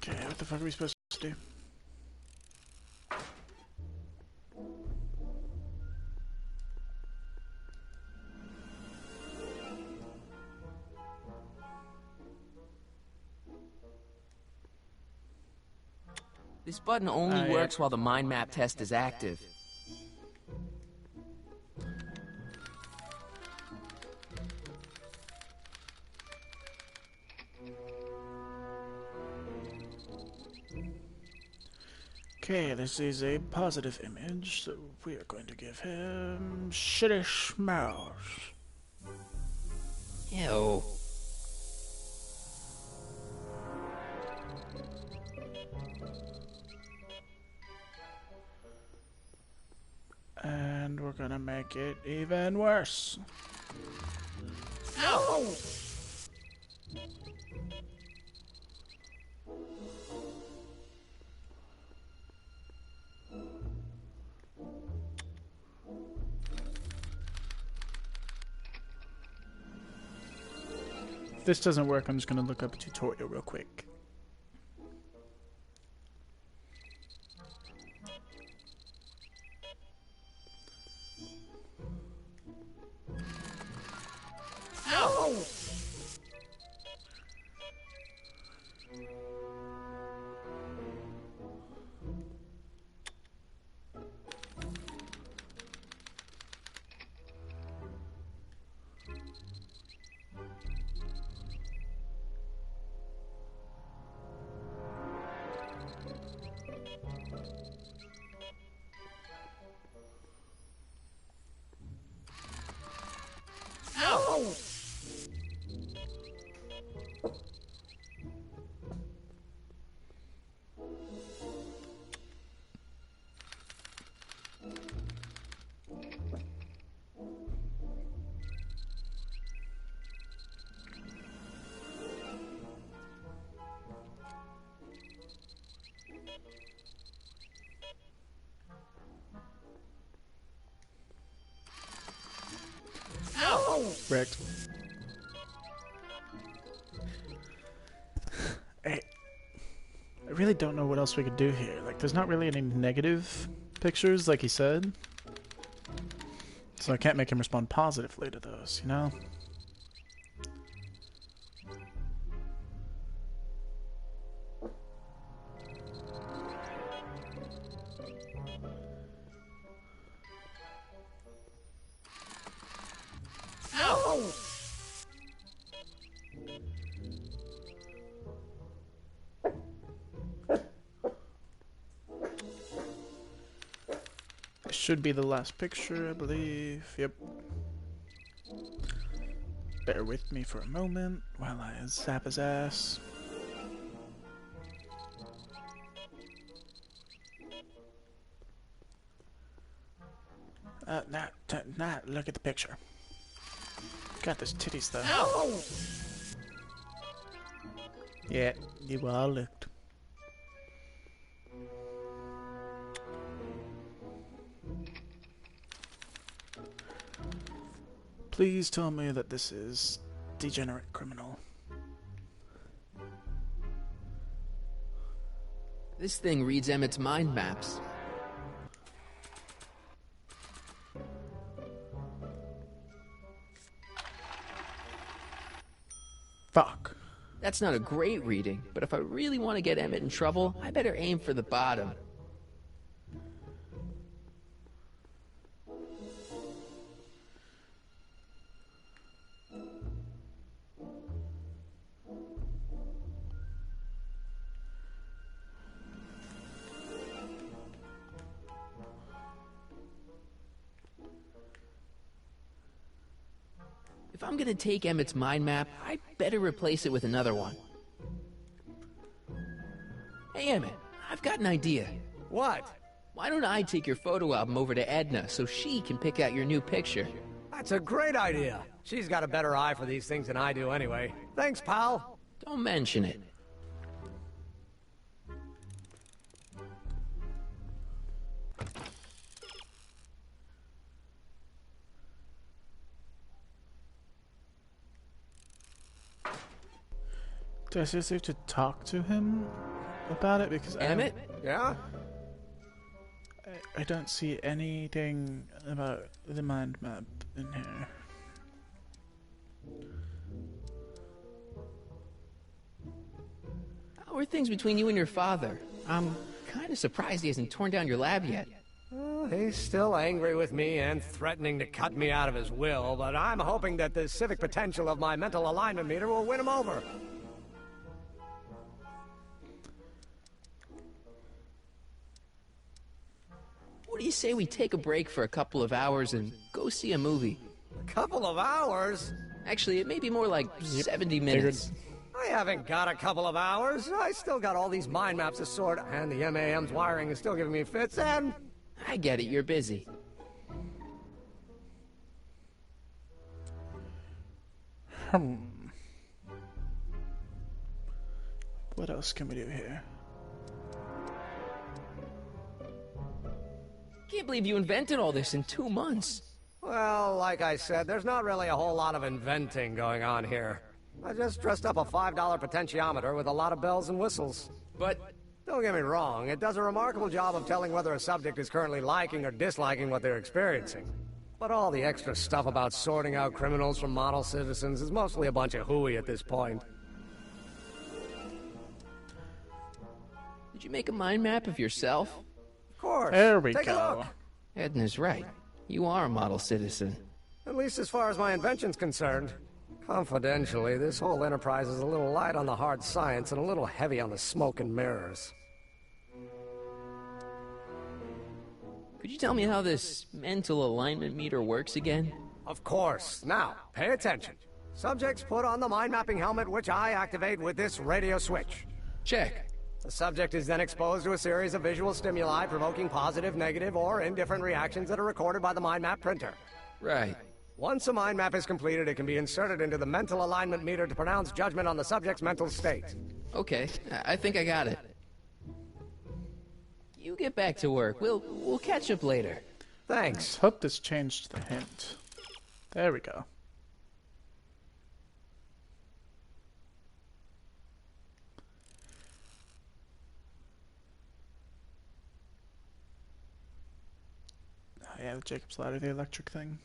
Okay, what the fuck are we supposed to do? This button only works while the mind map test is active. Okay, this is a positive image, so we are going to give him shitty smells. Ew. And we're gonna make it even worse. Ow! If this doesn't work, I'm just gonna look up a tutorial real quick. Wrecked. I really don't know what else we could do here. Like, there's not really any negative pictures, like he said. So I can't make him respond positively to those, you know? Should be the last picture, I believe. Yep. Bear with me for a moment while I zap his ass. Look at the picture. Got those titties though. Ow! Yeah, you all looked. Please tell me that this is degenerate criminal. This thing reads Emmett's mind maps. Fuck. That's not a great reading, but if I really want to get Emmett in trouble, I better aim for the bottom. If I'm gonna take Emmett's mind map, I'd better replace it with another one. Hey Emmett, I've got an idea. What? Why don't I take your photo album over to Edna so she can pick out your new picture? That's a great idea. She's got a better eye for these things than I do anyway. Thanks, pal. Don't mention it. Do I seriously have to talk to him about it? Because Emmett? Yeah? I don't see anything about the mind map in here. How are things between you and your father? I'm kind of surprised he hasn't torn down your lab yet. He's still angry with me and threatening to cut me out of his will, but I'm hoping that the civic potential of my mental alignment meter will win him over. What do you say we take a break for a couple of hours and go see a movie? A couple of hours? Actually, it may be more like 70 minutes. I haven't got a couple of hours. I still got all these mind maps to sort, and the MAM's wiring is still giving me fits, and... I get it, you're busy. What else can we do here? Can't believe you invented all this in 2 months. Well, like I said, there's not really a whole lot of inventing going on here. I just dressed up a $5 potentiometer with a lot of bells and whistles. But Don't get me wrong, it does a remarkable job of telling whether a subject is currently liking or disliking what they're experiencing. But all the extra stuff about sorting out criminals from model citizens is mostly a bunch of hooey at this point. did you make a mind map of yourself? Of course. There we Take a go. look. Edna's right. You are a model citizen. At least as far as my invention's concerned. Confidentially, this whole enterprise is a little light on the hard science and a little heavy on the smoke and mirrors. Could you tell me how this mental alignment meter works again? Of course. Now, pay attention. Subjects put on the mind-mapping helmet, which I activate with this radio switch. Check. The subject is then exposed to a series of visual stimuli provoking positive, negative, or indifferent reactions that are recorded by the mind map printer. Right. Once a mind map is completed, it can be inserted into the mental alignment meter to pronounce judgment on the subject's mental state. Okay, I think I got it. You get back to work. We'll catch up later. Thanks. Let's hope this changed the hint. There we go. Oh yeah, the Jacob's ladder, the electric thing.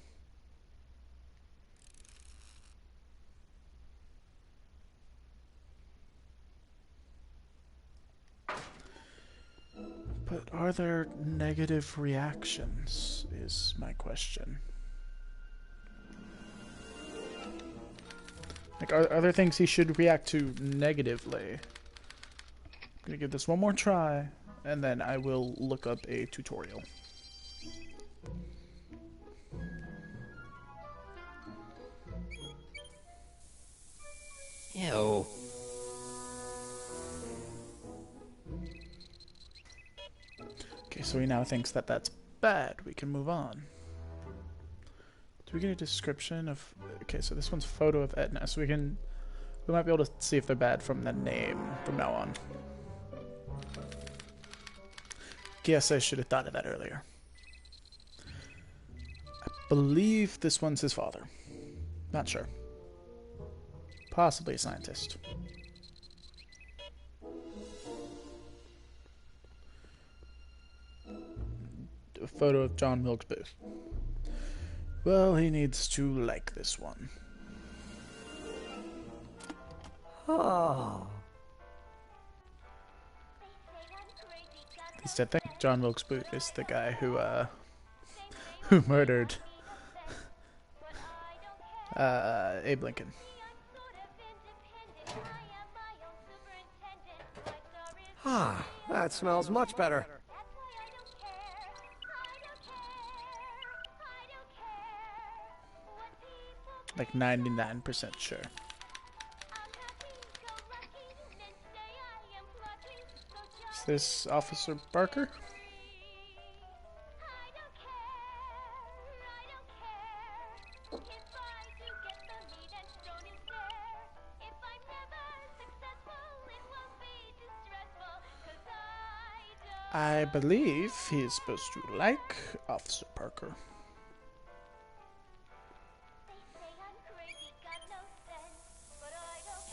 But are there negative reactions, is my question. Like, are there things he should react to negatively? I'm gonna give this one more try, and then I will look up a tutorial. Ew. Okay, so he now thinks that that's bad. We can move on. Do we get a description of... Okay, so this one's photo of Etna, so we might be able to see if they're bad from the name from now on. Guess I should have thought of that earlier. I believe this one's his father. Not sure. Possibly a scientist. A photo of John Wilkes Booth. Well, he needs to like this one. Oh. At least I think John Wilkes Booth is the guy who murdered Abe Lincoln. Ah, that smells much better. Like 99% sure. Is this Officer Barker? I believe he is supposed to like Officer Parker.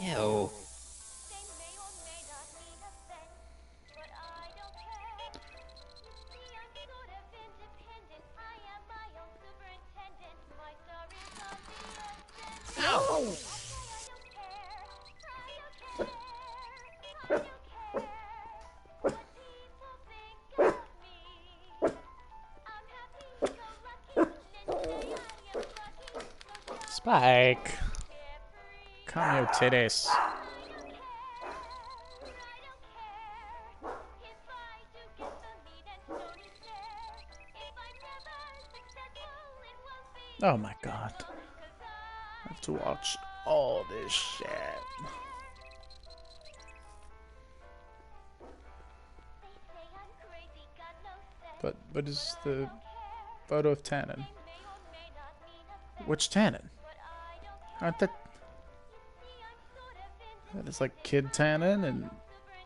Ew. Spike. Calm your titties. Oh my god. I have to watch all this shit. But what is the photo of Tannen? Which Tannen? Aren't that... That is like Kid Tannen, and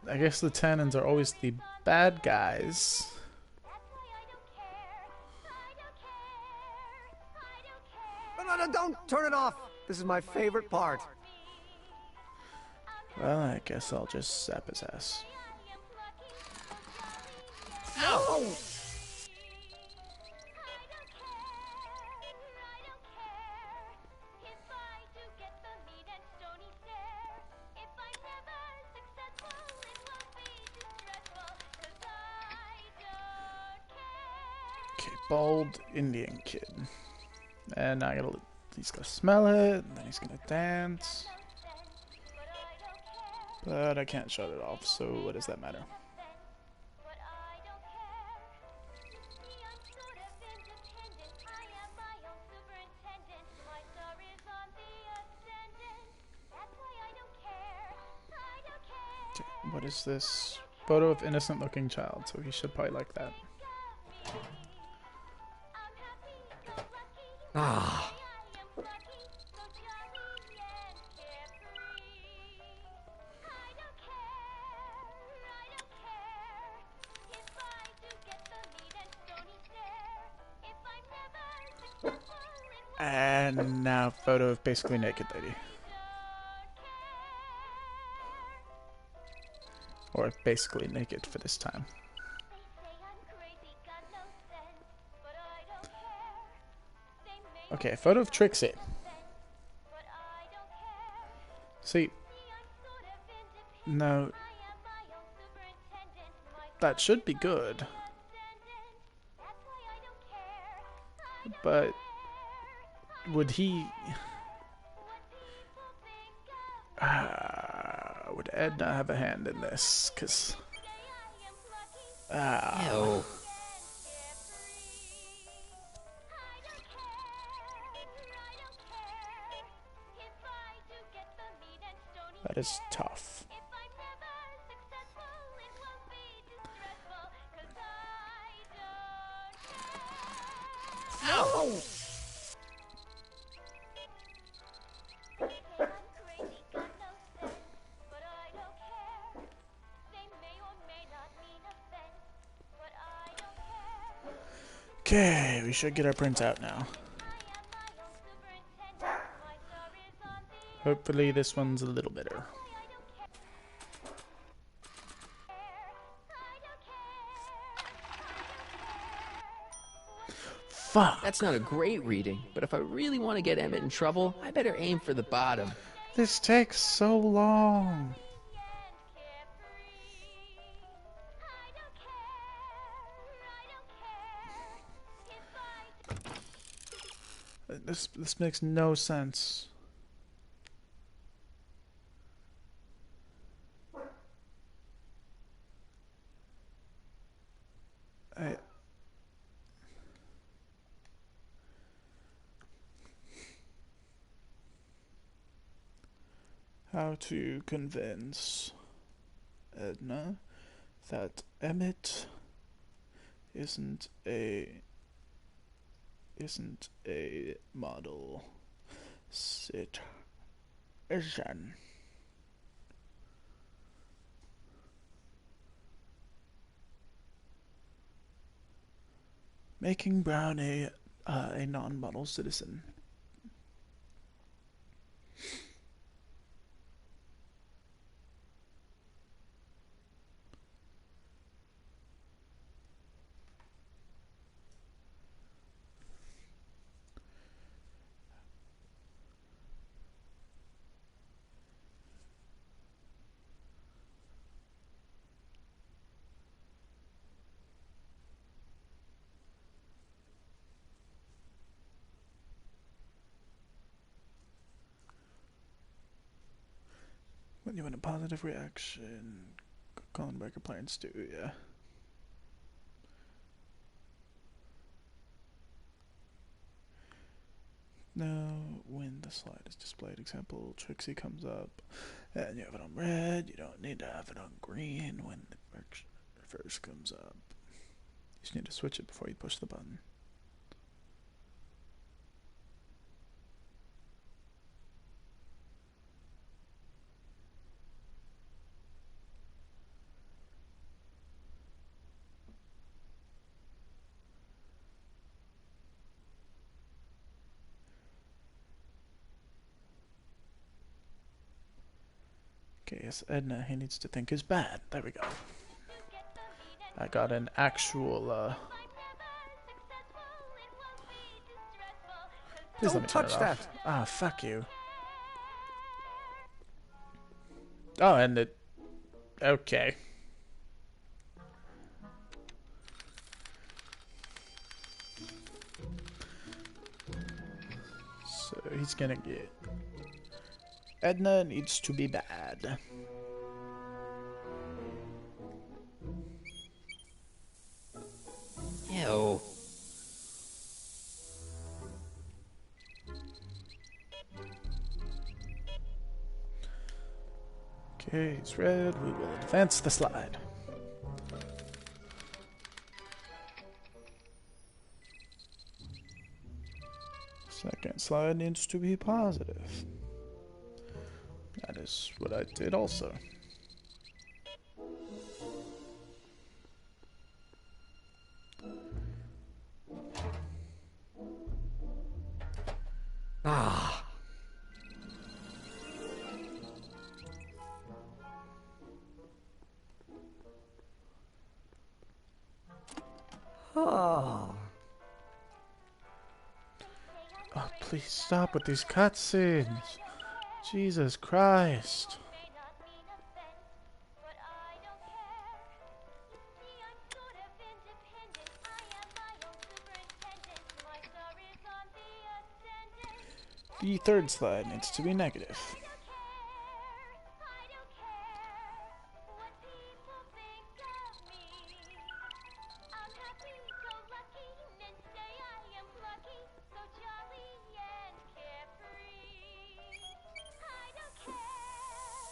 I guess the Tannens are always the bad guys. No, don't turn it off. This is my favorite part. Well, I guess I'll just zap his ass. Ow! Okay, bald Indian kid. And I gotta... He's gonna smell it, and then he's gonna dance. But I can't shut it off, so what does that matter? Okay, what is this? Photo of innocent looking child, so he should probably like that. Ah. And now photo of basically naked lady. Or basically naked for this time. Okay, photo of Trixie. See, no, that should be good. But would he... would Edna have a hand in this? Because... Ew. that is tough. Ow! Okay, we should get our prints out now. Hopefully this one's a little better. Fuck! That's not a great reading, but if I really want to get Emmett in trouble, I better aim for the bottom. This takes so long. This makes no sense. How to convince Edna that Emmett isn't a model citizen. Making Brown a non-model citizen. when a positive reaction. Colin Breaker plans to, yeah. Now, when the slide is displayed, example, Trixie comes up, and you have it on red, you don't need to have it on green when the reverse comes up. You just need to switch it before you push the button. Okay, yes, Edna, he needs to think is bad. There we go. I got an actual, Please let me turn it off. Ah, fuck you. Oh, and it... Okay. So he's gonna get... Edna needs to be bad. Ew. Okay, he's red. We will advance the slide. Second slide needs to be positive. That is what I did also. Ah. Oh. Oh, please stop with these cutscenes. Jesus Christ. The third slide needs to be negative.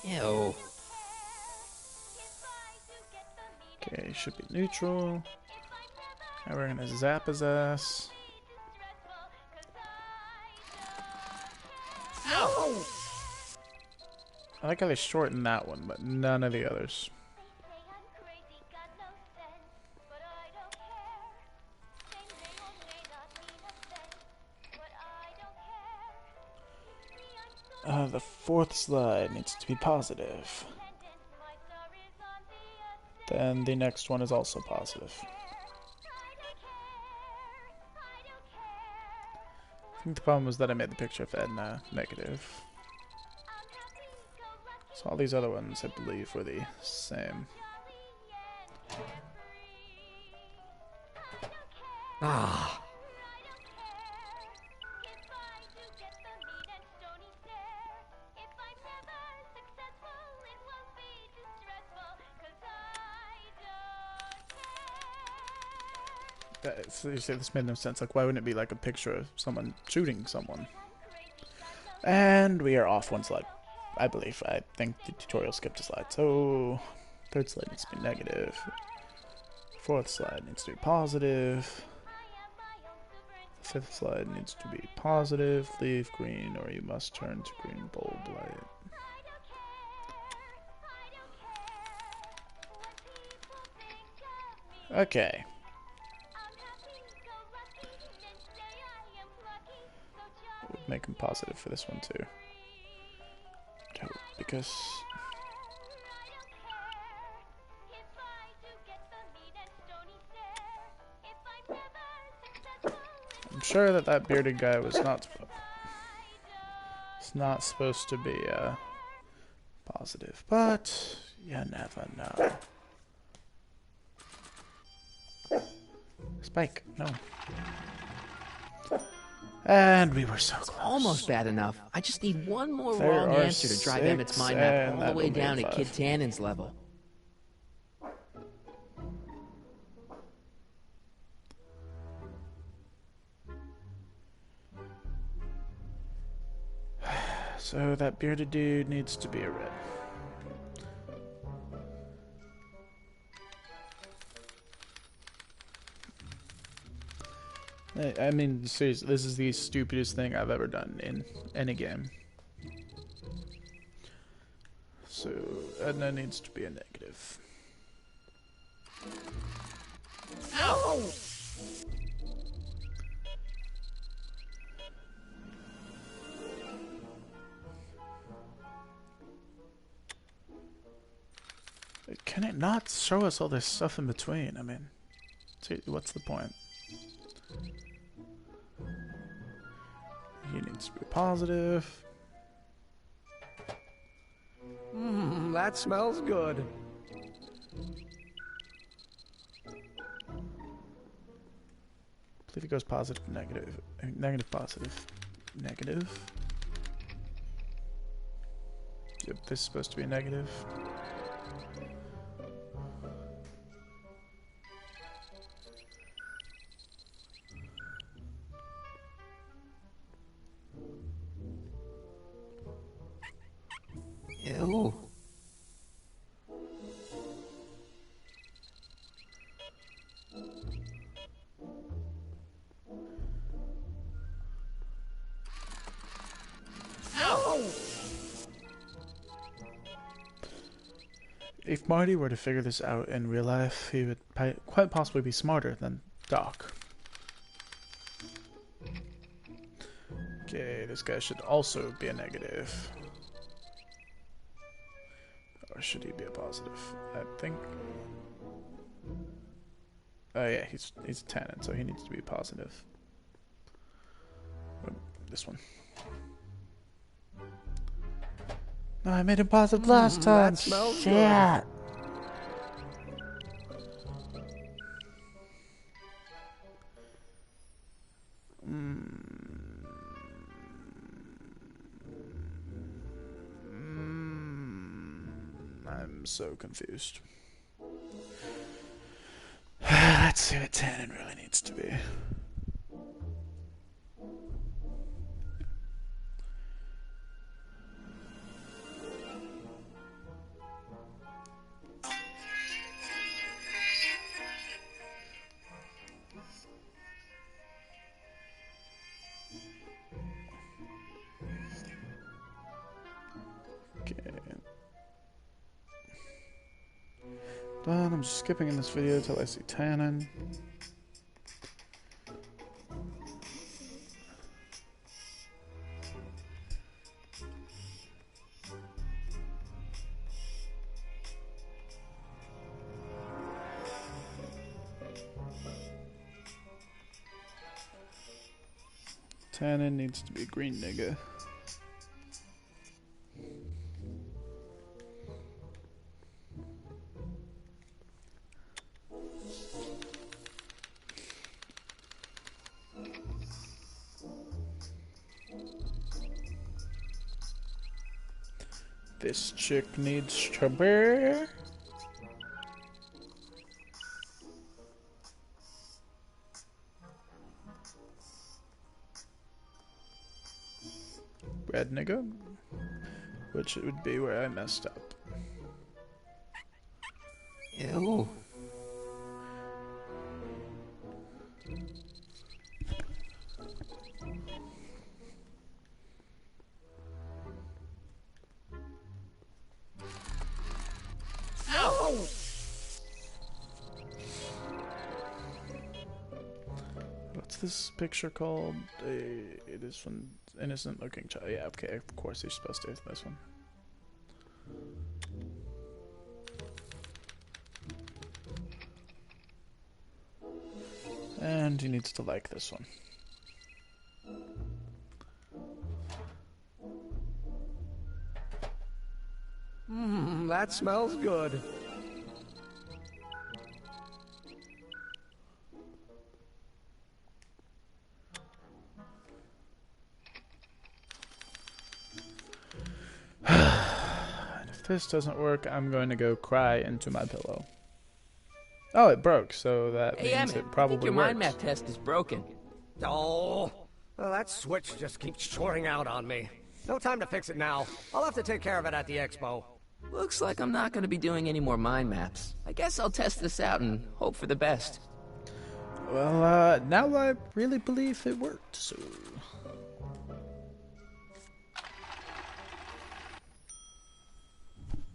Ew. Okay, should be neutral. Now we're gonna zap his ass. Ow! I like how they shortened that one, but none of the others. The fourth slide needs to be positive. Then the next one is also positive. I think the problem was that I made the picture of Edna negative. So all these other ones, I believe, were the same. Ah. So you say this made no sense. Like, why wouldn't it be like a picture of someone shooting someone? And we are off one slide, I believe. I think the tutorial skipped a slide. So, third slide needs to be negative. Fourth slide needs to be positive. Fifth slide needs to be positive. Leave green, or you must turn to green bold light. Okay. We'll make them positive for this one too. Because I'm sure that that bearded guy was not. It's not supposed to be positive, but you never know. Spike, no. And we were so close. Almost bad enough. I just need one more There wrong are answer to drive 6, Emmett's mind map and all the that'll way make down to 5. Kid Tannen's level. So that bearded dude needs to be a red. I mean, seriously, this is the stupidest thing I've ever done in any game. So Edna needs to be a negative. Ow! Can it not show us all this stuff in between? I mean, see, what's the point? He needs to be positive. That smells good. I believe it goes positive, negative, negative, positive, negative. Yep, this is supposed to be a negative. Ew. If Marty were to figure this out in real life, he would quite possibly be smarter than Doc. Okay, this guy should also be a negative. Or should he be a positive? I think... Oh yeah, he's a Tannen, so he needs to be positive. Oh, this one. No, I made him positive last time. That smells Shit. good. I'm so confused. Let's see what Tannen really needs to be. Done. I'm just skipping in this video till I see Tannen. Tannen needs to be a green nigga. This chick needs to be... red nigga, which it would be where I messed up. Ew. What's this picture called? This one, innocent looking child. Yeah, okay, of course you're supposed to this one. And he needs to like this one. That smells good. this doesn't work, I'm going to go cry into my pillow. Oh, it broke, so that Hey, means Emmett, it probably I think your works. mind map test is broken. Oh, well, that switch just keeps shorting out on me. No time to fix it now. I'll have to take care of it at the expo. Looks like I'm not going to be doing any more mind maps. I guess I'll test this out and hope for the best. Well, now I really believe it worked, so...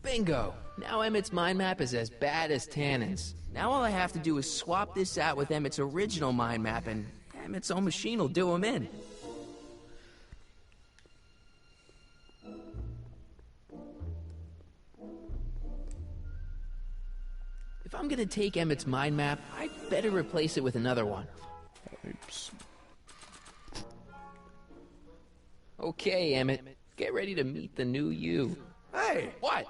Bingo! Now Emmett's mind map is as bad as Tannen's. Now all I have to do is swap this out with Emmett's original mind map, and Emmett's own machine will do him in. If I'm gonna take Emmett's mind map, I'd better replace it with another one. Oops. Okay, Emmett, get ready to meet the new you. Hey! What?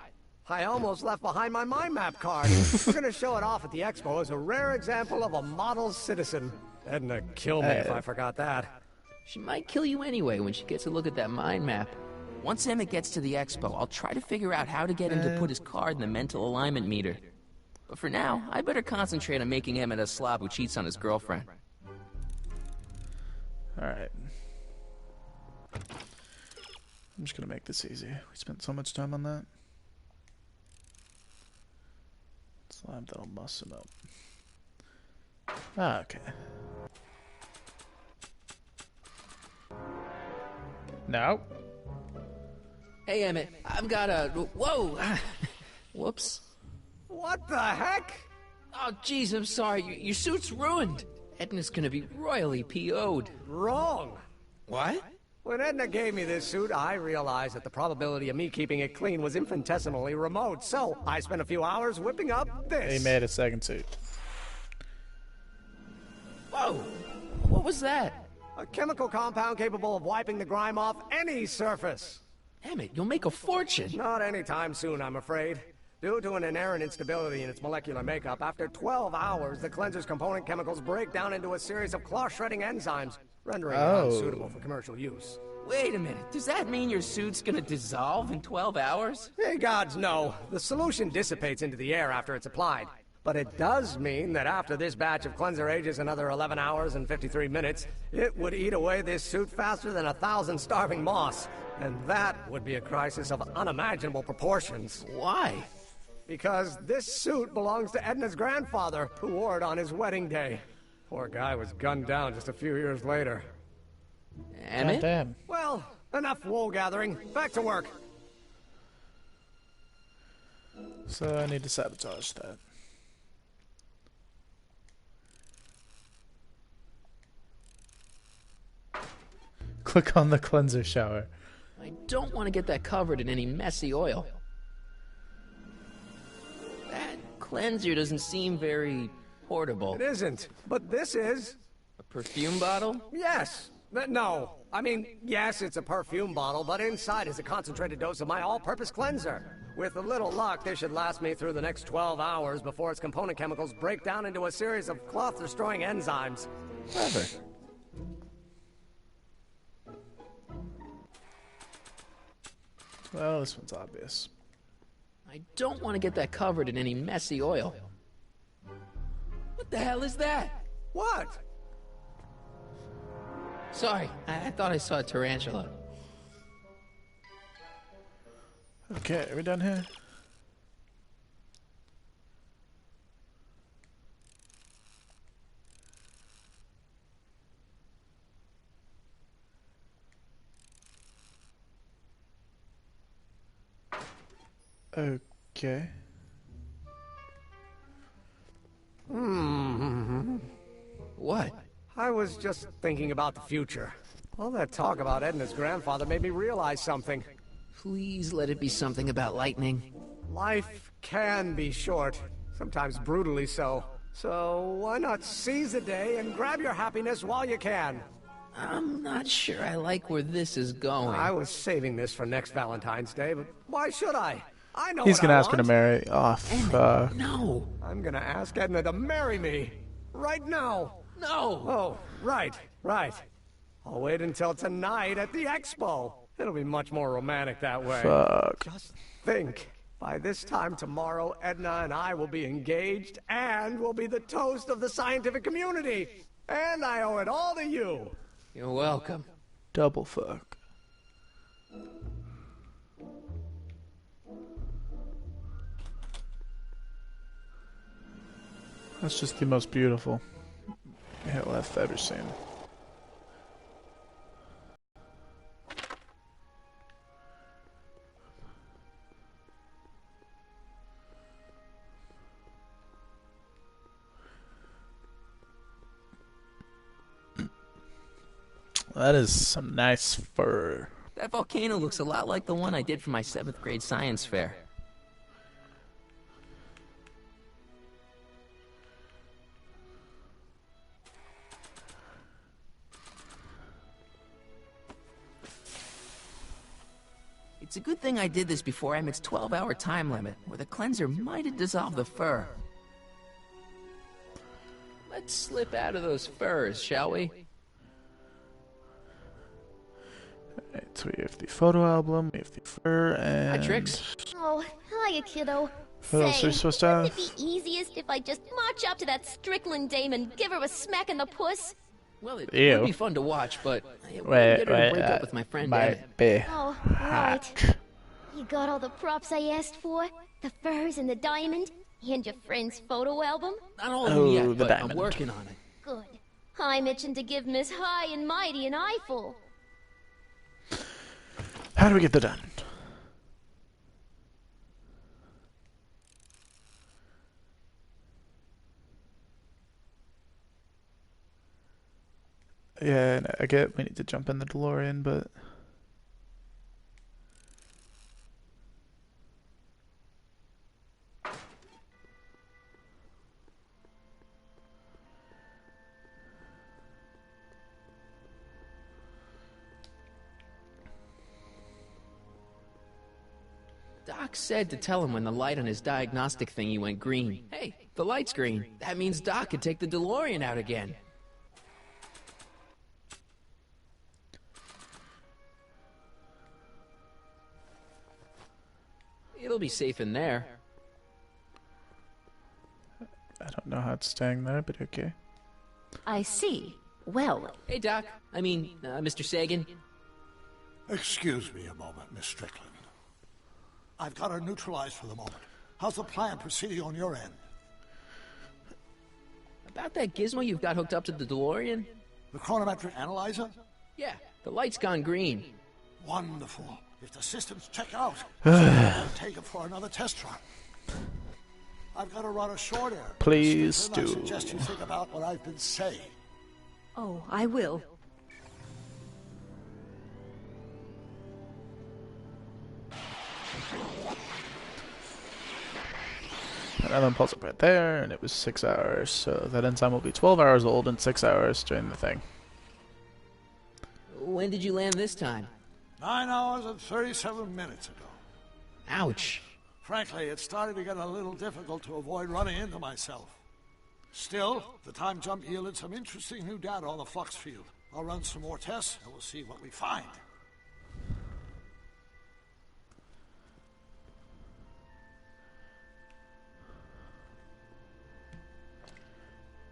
I almost left behind my mind map card. We're gonna show it off at the expo as a rare example of a model citizen. Edna kill me if I forgot that. She might kill you anyway when she gets a look at that mind map. Once Emmett gets to the expo, I'll try to figure out how to get him to put his card in the mental alignment meter. But for now, I better concentrate on making Emmett a slob who cheats on his girlfriend. Alright. I'm just gonna make this easy. We spent so much time on that. Slime that'll muss him up. Ah, okay. No. Hey, Emmett, I've got a... Whoa! Whoops. What the heck? Oh, jeez, I'm sorry. Your suit's ruined. Edna's gonna be royally PO'd. Wrong. What? When Edna gave me this suit, I realized that the probability of me keeping it clean was infinitesimally remote, so I spent a few hours whipping up this. He made a second suit. Whoa! What was that? A chemical compound capable of wiping the grime off any surface. Emmett, you'll make a fortune. Not anytime soon, I'm afraid. Due to an inherent instability in its molecular makeup, after 12 hours, the cleanser's component chemicals break down into a series of cloth-shredding enzymes, rendering it unsuitable for commercial use. Wait a minute, does that mean your suit's gonna dissolve in 12 hours? Hey, gods, no. The solution dissipates into the air after it's applied. But it does mean that after this batch of cleanser ages another 11 hours and 53 minutes, it would eat away this suit faster than 1,000 starving moths. And that would be a crisis of unimaginable proportions. Why? Because this suit belongs to Edna's grandfather, who wore it on his wedding day. Poor guy was gunned down just a few years later. Emmett? Damn. Well, enough wool gathering. Back to work. So I need to sabotage that. Click on the cleanser shower. I don't want to get that covered in any messy oil. That cleanser doesn't seem very portable. It isn't, but this is. A perfume bottle? Yes. No. I mean, yes, it's a perfume bottle, but inside is a concentrated dose of my all-purpose cleanser. With a little luck, this should last me through the next 12 hours before its component chemicals break down into a series of cloth-destroying enzymes. Clever. Well, this one's obvious. I don't want to get that covered in any messy oil. What the hell is that? What? Sorry, I thought I saw a tarantula. Okay, are we done here? Okay. What? I was just thinking about the future. All that talk about Edna's grandfather made me realize something. Please let it be something about lightning. Life can be short, sometimes brutally so. So why not seize the day and grab your happiness while you can? I'm not sure I like where this is going. I was saving this for next Valentine's Day, but why should I? I know He's what gonna I ask her to want. marry. Oh, fuck. No! I'm gonna ask Edna to marry me. Right now. No! Oh, right. I'll wait until tonight at the expo. It'll be much more romantic that way. Fuck. Just think. By this time tomorrow, Edna and I will be engaged and will be the toast of the scientific community. And I owe it all to you. You're welcome. Double fuck. That's just the most beautiful hill I've ever seen. That is some nice fur. That volcano looks a lot like the one I did for my 7th grade science fair. It's a good thing I did this before Emmett's 12-hour time limit, or the cleanser might have dissolved the fur. Let's slip out of those furs, shall we? Alright, so we have the photo album, we have the fur, and... Hi, Trix. Oh, hiya, kiddo. What else are we supposed to have? Wouldn't it be easiest if I just march up to that Strickland dame and give her a smack in the puss? Well, it Ew. would be fun to watch, but it would Wait, get her to break up with my friend Emmett. might be Oh, hot. right. You got all the props I asked for? The furs and the diamond? And your friend's photo album? Not all of them yet, the but diamond. I'm working on it. Good. I'm itching to give Miss High and Mighty an eyeful. How do we get that done? Yeah, I get we need to jump in the DeLorean, but... Doc said to tell him when the light on his diagnostic thingy went green. Hey, the light's green. That means Doc could take the DeLorean out again. It'll be safe in there. I don't know how it's staying there, but okay. I see. Well, Hey, Doc. I mean, Mr. Sagan. Excuse me a moment, Miss Strickland. I've got her neutralized for the moment. How's the plan proceeding on your end? About that gizmo you've got hooked up to the DeLorean? The chronometric analyzer? Yeah, the light's gone green. Wonderful. If the systems check out, I'll take it for another test run. I've got to run a short errand. Please Strickland, do. I suggest you think about what I've been saying. oh, I will. Another impulse up right there, and it was 6 hours, so that enzyme will be 12 hours old in 6 hours during the thing. When did you land this time? 9 hours and 37 minutes ago. Ouch. Frankly, it's starting to get a little difficult to avoid running into myself. Still, the time jump yielded some interesting new data on the flux field. I'll run some more tests, and we'll see what we find.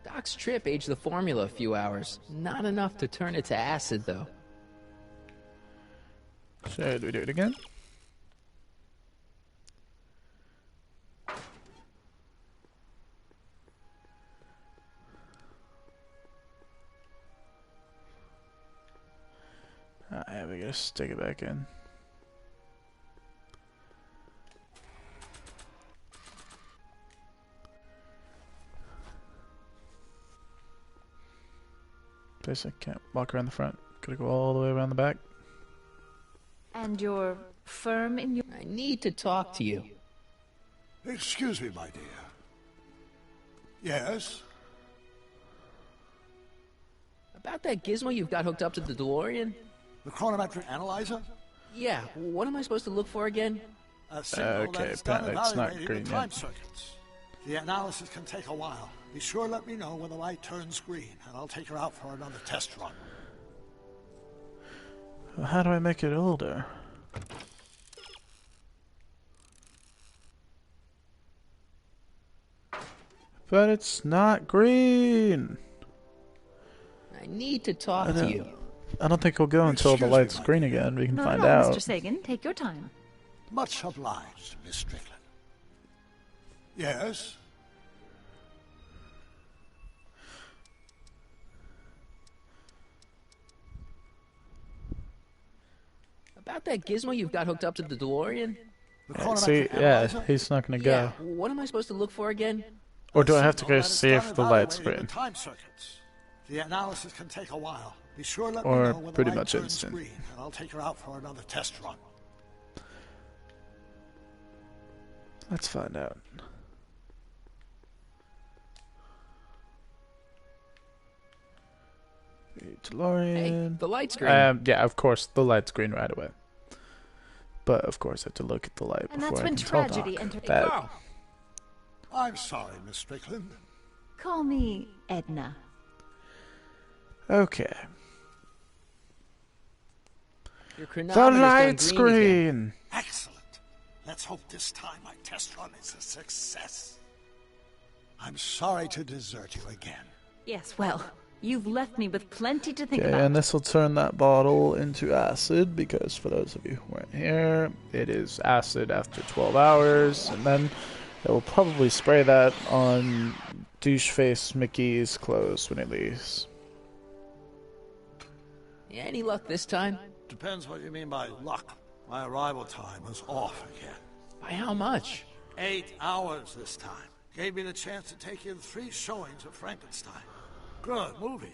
Doc's trip aged the formula a few hours. Not enough to turn it to acid, though. So, do we do it again? Yeah, we gotta stick it back in. Guess I can't walk around the front. Gotta go all the way around the back. And you're firm in your... I need to talk to you. Excuse me, my dear. Yes? About that gizmo you've got hooked up to the DeLorean? The chronometric analyzer? Yeah, what am I supposed to look for again? A signal Okay, that it's done apparently it's not evaluating green the yet. time circuits. The analysis can take a while. Be sure let me know when the light turns green, and I'll take her out for another test run. Well, how do I make it older? But it's not green. I need to talk to you. I don't think he'll go until the Excuse me, light's my green dear. again. We can Not find at all, out. Mr. Sagan. Take your time. Much obliged, Miss Strickland. Yes? About that gizmo you've got hooked up to the DeLorean? The Yeah, chronometric see, analyzer? he's not gonna go. Yeah. What am I supposed to look for again? Or do I have to Signal go that it's see done if the light's evaluating green? the time circuits. The analysis can take a while. Be sure to let Or me know when pretty the light much turns instant. green, and I'll take her out for another test run. Let's find out. DeLorean. Hey, the light's green. Yeah, of course, the light's green right away. But of course, I have to look at the light And before that's I when can tell tragedy Doc entered. that. Carl. I'm sorry, Miss Strickland. Call me Edna. Okay, Your the chronometer's light's going green again. green. Excellent. Let's hope this time my test run is a success. I'm sorry to desert you again. Yes, well, you've left me with plenty to think Okay, about. and this will turn that bottle into acid because for those of you who weren't here, it is acid after 12 hours, and then it will probably spray that on douche face Mickey's clothes when he leaves. Yeah, any luck this time? Depends what you mean by luck. My arrival time was off again. By how much? 8 hours this time. Gave me the chance to take in 3 showings of Frankenstein. Good movie.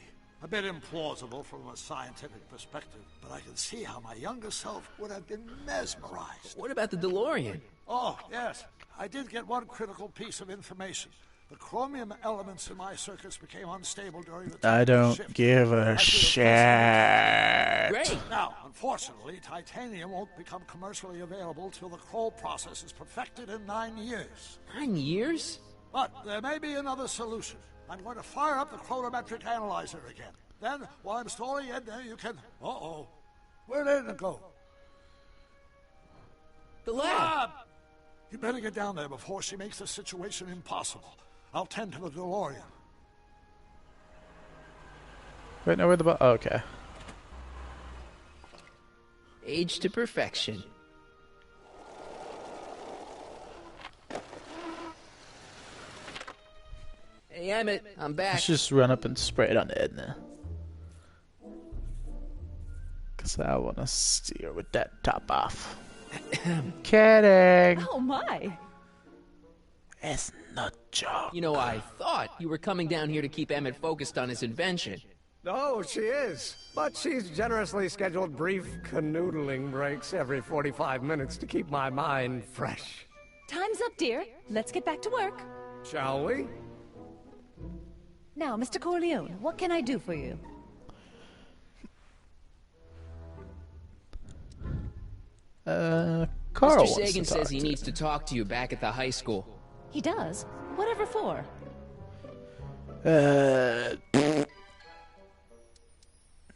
A bit implausible from a scientific perspective, but I can see how my younger self would have been mesmerized. What about the DeLorean? Oh, yes. I did get one critical piece of information. The chromium elements in my circuits became unstable during the I don't shift. give I a feel shit. Great. Now, unfortunately, titanium won't become commercially available till the Kroll process is perfected in 9 years. 9 years? But there may be another solution. I'm going to fire up the chronometric analyzer again. Then, while I'm stalling in there, you can... Uh-oh. Where did it go? The lab. You better get down there before she makes the situation impossible. I'll tend to the DeLorean. Wait, no, where the oh, okay. Age to perfection. Hey, Emmett, I'm back. Let's just run up and spray it on Edna. Because I want to see her with that top off. Kidding. Oh my! It's not joke. You know, I thought you were coming down here to keep Emmett focused on his invention. Oh, she is. But she's generously scheduled brief canoodling breaks every 45 minutes to keep my mind fresh. Time's up, dear. Let's get back to work. Shall we? Now, Mr. Corleone, what can I do for you? Carl Mr. wants Sagan to talk says he to needs to talk to you back at the high school. He does? Whatever for?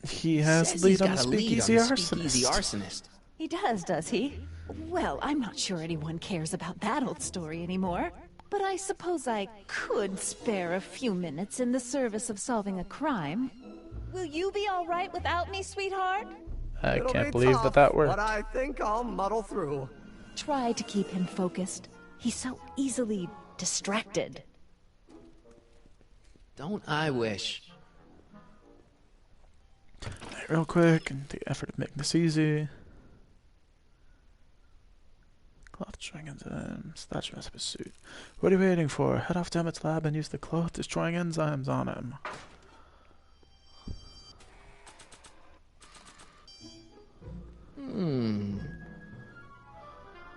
He has Says lead he's on got the a lead speakeasy on the speakeasy arsonist. arsonist. He does he? Well, I'm not sure anyone cares about that old story anymore. But I suppose I could spare a few minutes in the service of solving a crime. Will you be all right without me, sweetheart? I It'll can't be believe tough, that worked. But I think I'll muddle through. Try to keep him focused. He's so easily distracted. Don't I wish? Real quick, and the effort of making this easy. Cloth destroying enzymes. Statue must have a suit. What are you waiting for? Head off to Emmett's lab and use the cloth destroying enzymes on him.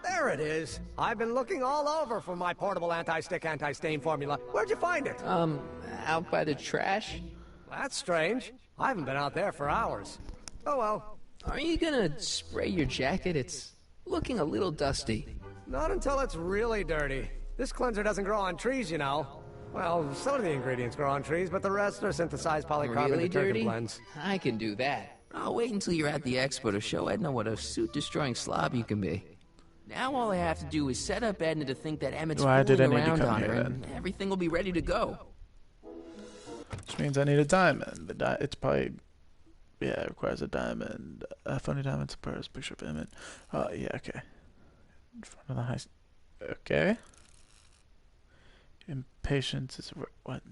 There it is. I've been looking all over for my portable anti-stick, anti-stain formula. Where'd you find it? Out by the trash? That's strange. I haven't been out there for hours. Oh well. Are you gonna spray your jacket? It's looking a little dusty. Not until it's really dirty. This cleanser doesn't grow on trees, you know. Well, some of the ingredients grow on trees, but the rest are synthesized polycarbonate Really detergent dirty? blends. I can do that. I'll wait until you're at the expo to show Edna what a suit-destroying slob you can be. Now all I have to do is set up Edna to think that Emmett's Why did I fooling need to around come on here, her, then? and everything will be ready to go. Which means I need a diamond. It's probably... Yeah, it requires a diamond. A phony diamond, suppress picture of Emmett. Yeah, okay. In front of the high... Okay. Impatience is... What?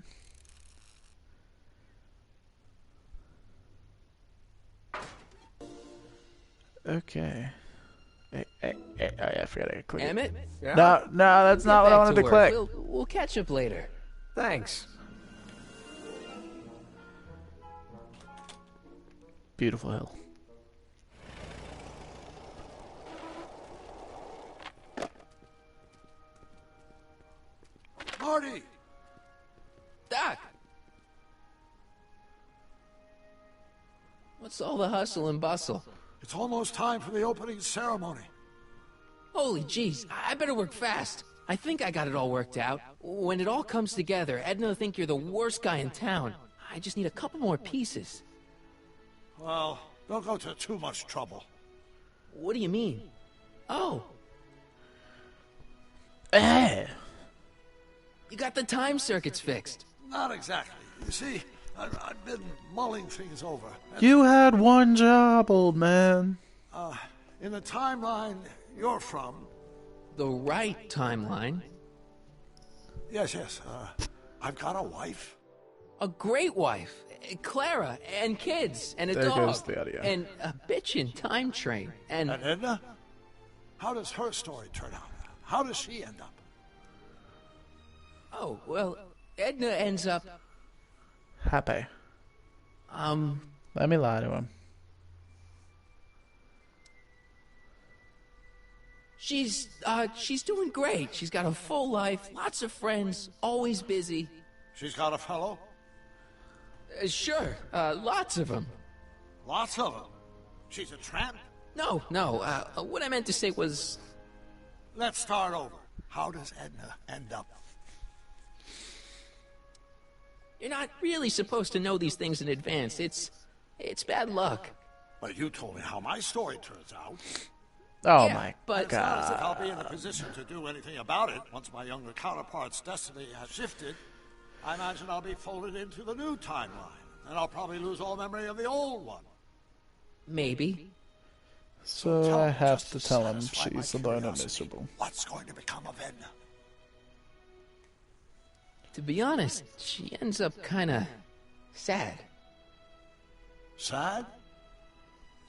Okay. Hey, oh yeah, I forgot I could click it. Emmett? Yeah? No, that's not what I wanted to click. We'll catch up later. Thanks. Beautiful hill. Marty! Doc! What's all the hustle and bustle? It's almost time for the opening ceremony. Holy jeez, I better work fast. I think I got it all worked out. When it all comes together, Edna will think you're the worst guy in town. I just need a couple more pieces. Well, don't go to too much trouble. What do you mean? Oh, Eh. you got the time circuits fixed. Not exactly. You see, I've been mulling things over. And, You had one job, old man. in the timeline you're from... The right timeline. Yes, I've got a wife. A great wife, Clara, and kids, and a There dog, goes the audio. and a bitchin' time train, and And Edna? How does her story turn out? How does she end up? oh well, Edna ends up. Happy. Let me lie to him. She's doing great. She's got a full life, lots of friends, always busy. She's got a fellow? Sure, lots of them. Lots of them. She's a tramp? No, what I meant to say was, Let's start over. How does Edna end up? you're not really supposed to know these things in advance. It's bad luck. But you told me how my story turns out. Oh Yeah, my but- It's not as if god. I'll be in a position to do anything about it once my younger counterpart's destiny has shifted. I imagine I'll be folded into the new timeline, and I'll probably lose all memory of the old one. Maybe. So Tell I me, have just to tell him satisfy my she's alone and curiosity, miserable. What's going to become of Edna? To be honest, she ends up kinda sad. Sad?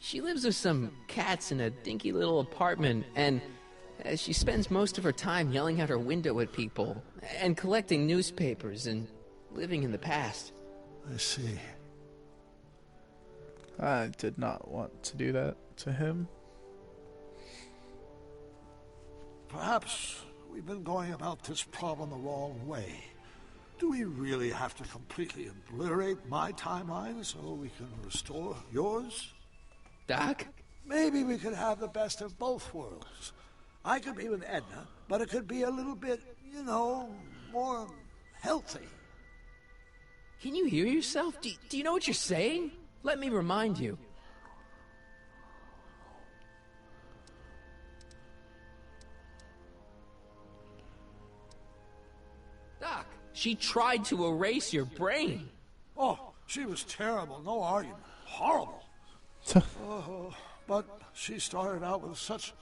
She lives with some cats in a dinky little apartment, and she spends most of her time yelling out her window at people, and collecting newspapers, and living in the past. I see. I did not want to do that to him. Perhaps we've been going about this problem the wrong way. Do we really have to completely obliterate my timeline so we can restore yours? Doc? Maybe we could have the best of both worlds. I could be with Edna, but it could be a little bit, more healthy. Can you hear yourself? Do you know what you're saying? Let me remind you. Doc, she tried to erase your brain. Oh, she was terrible, no argument. Horrible. But she started out with such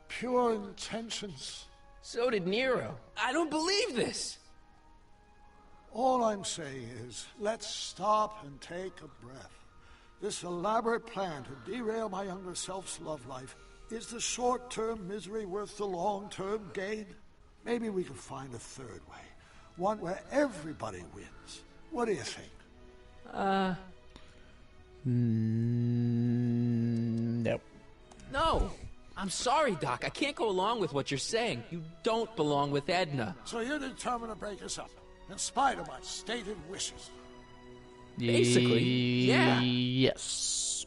pure intentions. So did Nero. I don't believe this. All I'm saying is, let's stop and take a breath. This elaborate plan to derail my younger self's love life, is the short-term misery worth the long-term gain? Maybe we can find a third way. One where everybody wins. What do you think? Nope. No. I'm sorry, Doc. I can't go along with what you're saying. You don't belong with Edna. So you're determined to break us up, in spite of my stated wishes. Basically, yeah. Yes.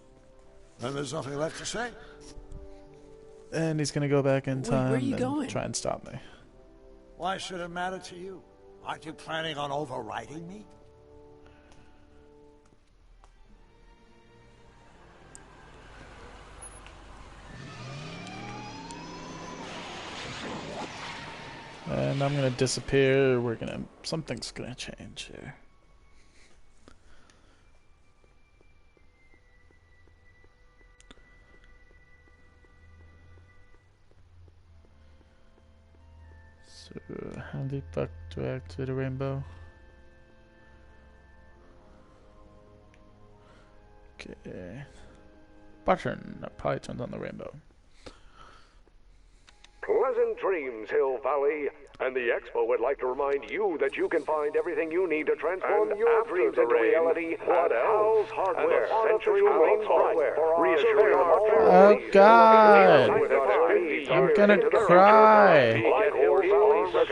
Then there's nothing left to say. And he's gonna go back in Wait, where time are you and going? try and stop me. Why should it matter to you? Aren't you planning on overriding me? And I'm gonna disappear. Something's gonna change here. So, how the fuck do I activate a rainbow? Okay. Button. That probably turns on the rainbow. Pleasant dreams, Hill Valley. And the Expo would like to remind you that you can find everything you need to transform your dreams into reality at Hal's Hardware. Oh God! I'm gonna cry.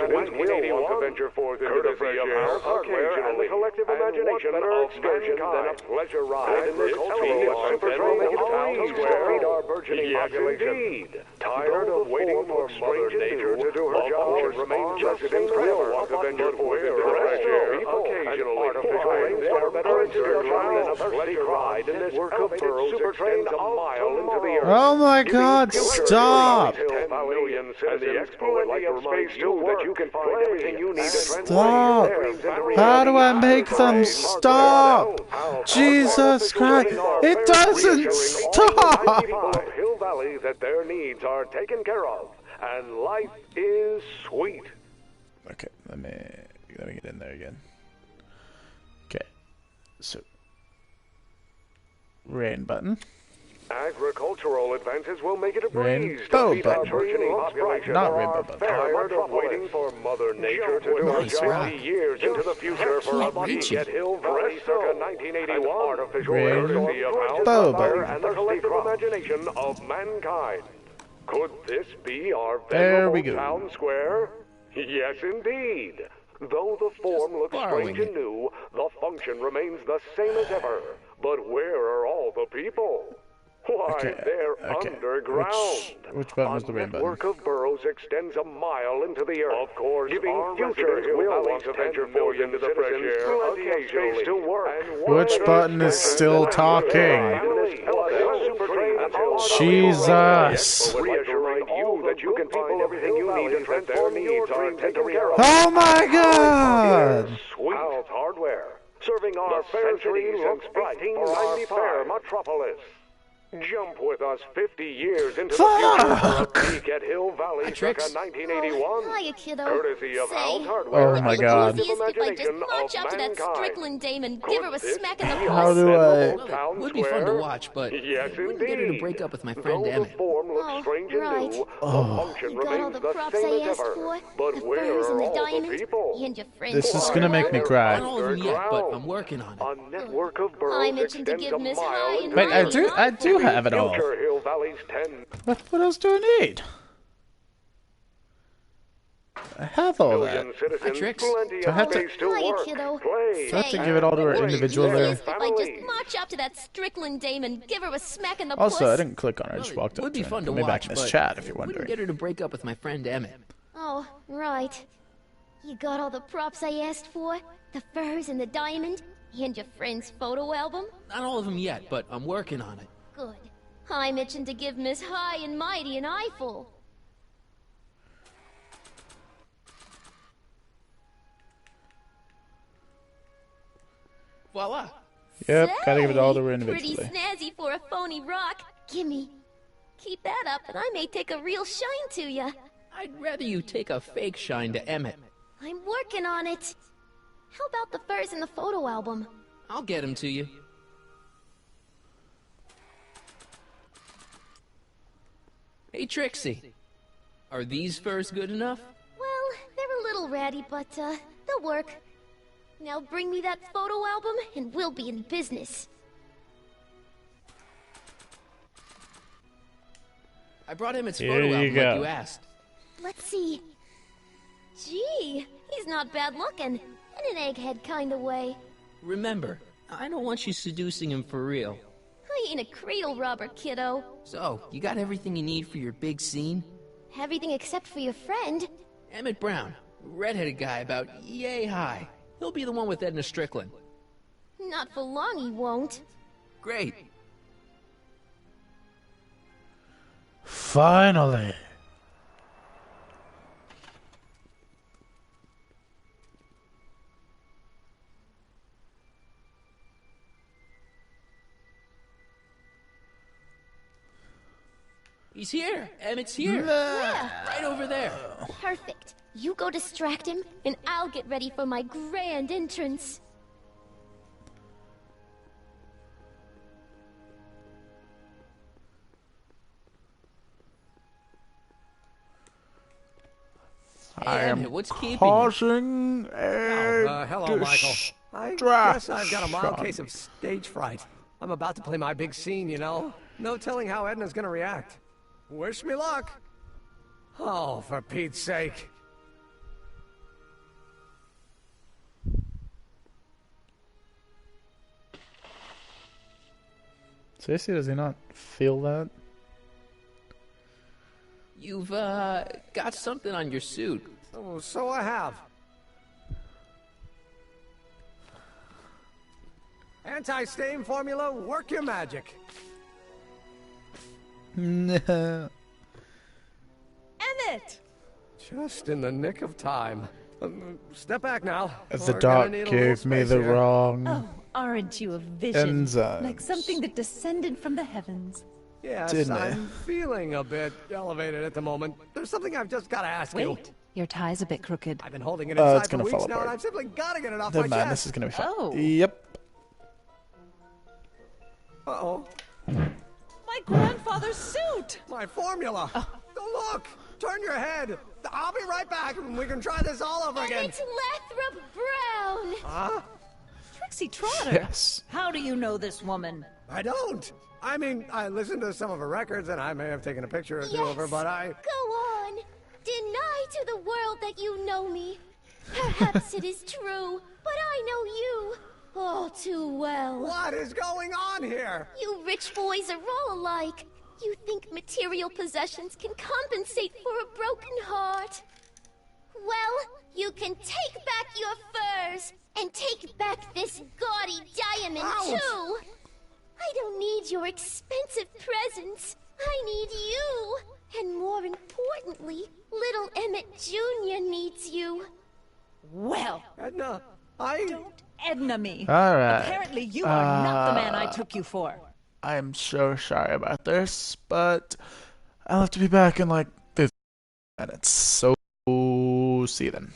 Adventure forth into the fresh air, occasionally, and the collective imagination of excursion than a pleasure ride in this cultural super town square. Feed our burgeoning population. Tired of waiting for Mother Nature to do her job? Residents will walk Avenger forth into the fresh air, occasionally. Artificial rainstorm currents and a pleasure ride in this work of burrows extends a mile into the earth. Oh my God! Stop! And the Expo would like to remind you that you can find everything you need to Stop! How do I make them stop? Jesus Christ! It doesn't stop! Hill Valley that their needs are taken care of, and life is sweet. Okay, let me get in there again. Okay, so rain button. Agricultural advances will make it a breeze Rainbow to feed our button. burgeoning population. Not rainbow button. Tired of waiting for Mother Nature to do her Nice job. rock. 50 years into the future for a reach it. at Hill Valley circa 1981. Artificial Rainbow courtesy of button. Hellfire and the collective imagination of mankind. Could this be our There we venerable go. town square? Yes, indeed. Though the form looks borrowing strange and it. new, the function remains the same as ever. But where are all the people? Why, Okay, they're okay. underground. Which button was the rain A button? network of burrows extends a mile into the earth. Of course, giving future will want to venture forth into the fresh air, occasionally to work. Which button is still talking? Jesus! Reassuring you that you can find everything you need to transform your dreams into reality. Oh my God! Sweet Hal's Hardware, serving our fair city since 1895 metropolis. Jump with us 50 years into the future for a peek at Hill Valley circa Tricks. 1981. Hiya, kiddo. Courtesy of Say, Hal's Hardware. Oh my and the God. collective easiest if I just imagination march of up to that mankind. Strickland dame and Could give her a this smack in the be puss. How do I- Well, Town it would be fun to Square? watch, but Yes, I wouldn't get her to indeed. break up with my friend Though the Emmett. form looks Oh, strange and right. new, the function You got all remains the the props same I as asked ever. for. But The where furs are and the all the diamond. people? And your friend This is Paul gonna make me Weller. cry. Not all of them yet, but I'm working on it. A network of I'm burrows itching to extends give a Miss mile High and into Wait, I Mighty do have it all. Future Hill Valley's 10 What else do I need? I have all that. million citizens, Tricks. plenty Do I of have to- space to Hiya, work, kiddo. play, Do I have to Say, give it all to her Wait, individual there. there? Easiest if I just Family. march up to that Strickland dame and give her a smack in the Also, puss. I didn't click on her. I just Well, walked it up would to be her. fun to Put me back watch, in this but chat if you're wouldn't wondering. get her to break up with my friend Emmett. Oh, right. You got all the props I asked for? The furs and the diamond? And your friend's photo album? Not all of them yet, but I'm working on it. Good. I'm itching to give Miss High and Mighty an eyeful. Voila! Yep, gotta give it all to her Say, individually. Pretty snazzy for a phony rock. Gimme. Keep that up and I may take a real shine to ya. I'd rather you take a fake shine to Emmett. I'm working on it. How about the furs in the photo album? I'll get him to you. Hey, Trixie. Are these furs good enough? Well, they're a little ratty, but, they'll work. Now bring me that photo album, and we'll be in business. I brought Emmett's Here photo you album go. like you asked. Let's see. Gee, he's not bad looking. In an egghead kind of way. Remember, I don't want you seducing him for real. I ain't a cradle robber, kiddo. So, you got everything you need for your big scene? Everything except for your friend. Emmett Brown, redheaded guy about yay high. He'll be the one with Edna Strickland. Not for long, he won't. Great. Finally. He's here. Emmett's here. Yeah. Right over there. Perfect. You go distract him, and I'll get ready for my grand entrance. Hey, Emmett, what's keeping you? Causing a Hello, Michael. I guess I've got a mild case of stage fright. I'm about to play my big scene, you know? No telling how Edna's gonna react. Wish me luck. Oh, for Pete's sake. Seriously, does he not feel that? You've, got something on your suit. Oh, so I have. Anti-stain formula, work your magic. No. Emmett! Just in the nick of time. Step back now. The We're gonna doc need a gave little me space the here. wrong Oh, aren't you a vision? enzymes. Like something that descended from the heavens. Yes, Didn't I? I'm feeling a bit elevated at the moment. There's something I've just got to ask you. Wait, your tie's a bit crooked. I've been holding it It's inside for gonna weeks fall now, apart. and I've simply got to get it off Never my mind, this chest. is gonna be fun. Oh. Yep. Uh-oh. My grandfather's suit! My formula. Oh, look. Turn your head. I'll be right back, and we can try this all over again. It's Lathrop Brown! Huh? Trixie Trotter! Yes. How do you know this woman? I don't. I mean, I listened to some of her records, and I may have taken a picture or two of her, Yes. but I... Go on! Deny to the world that you know me. Perhaps it is true, but I know you all too well. What is going on here? You rich boys are all alike. You think material possessions can compensate for a broken heart. Well, you can take back your furs, and take back this gaudy diamond, Ouch. too. I don't need your expensive presents. I need you. And more importantly, little Emmett Jr. needs you. Well, Edna, I... don't Edna me. Alright. Apparently you are not the man I took you for. I'm so sorry about this, but I'll have to be back in like 15 minutes. So, see you then.